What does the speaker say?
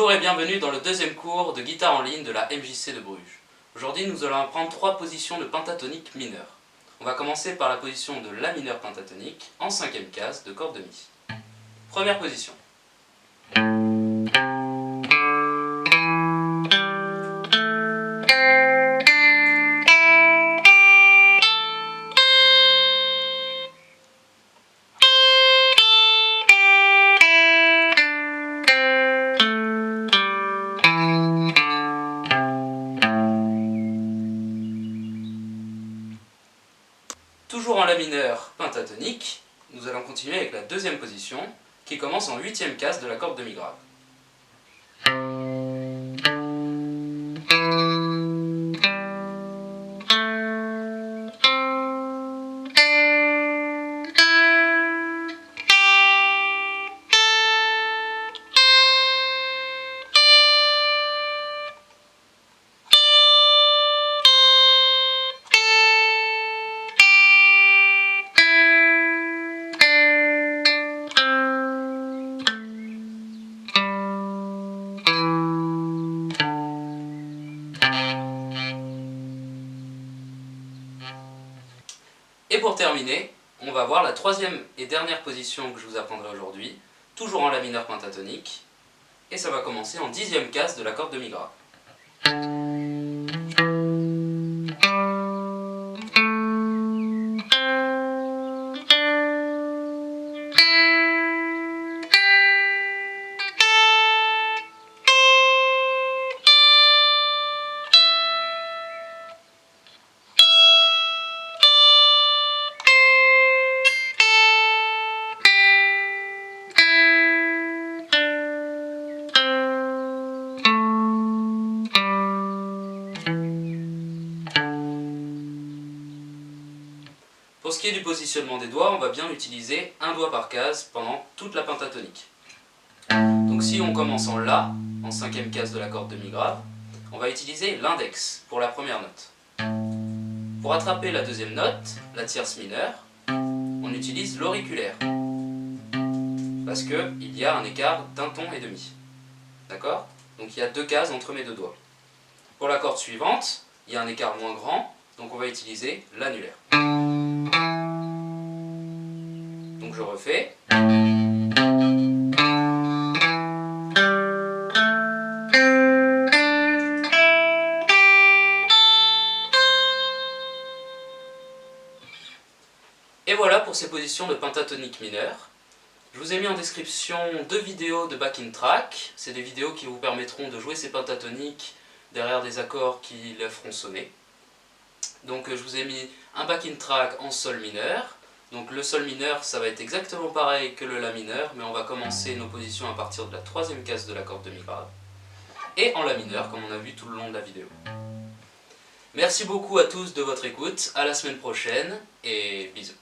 Bonjour et bienvenue dans le deuxième cours de guitare en ligne de la MJC de Bruges. Aujourd'hui nous allons apprendre 3 positions de pentatonique mineure. On va commencer par la position de La mineur pentatonique en 5e case de corde de Mi. Première position. Toujours en La mineur pentatonique, nous allons continuer avec la deuxième position qui commence en 8e case de la corde de Mi grave. Et pour terminer, on va voir la troisième et dernière position que je vous apprendrai aujourd'hui, toujours en La mineur pentatonique, et ça va commencer en 10e case de la corde de Mi grave. Pour ce qui est du positionnement des doigts, on va bien utiliser un doigt par case pendant toute la pentatonique. Donc si on commence en La, en 5e case de la corde de Mi grave, on va utiliser l'index pour la première note. Pour attraper la deuxième note, la tierce mineure, on utilise l'auriculaire, parce qu'il y a un écart d'un ton et demi. D'accord? Donc il y a 2 cases entre mes 2 doigts. Pour la corde suivante, il y a un écart moins grand, donc on va utiliser l'annulaire. Donc je refais. Et voilà pour ces positions de pentatonique mineure. Je vous ai mis en description 2 vidéos de backing track. C'est des vidéos qui vous permettront de jouer ces pentatoniques derrière des accords qui les feront sonner. Donc je vous ai mis un backing track en sol mineur. Donc le sol mineur, ça va être exactement pareil que le La mineur, mais on va commencer nos positions à partir de la 3e case de la corde de Mi grave. Et en La mineur, comme on a vu tout le long de la vidéo. Merci beaucoup à tous de votre écoute, à la semaine prochaine, et bisous.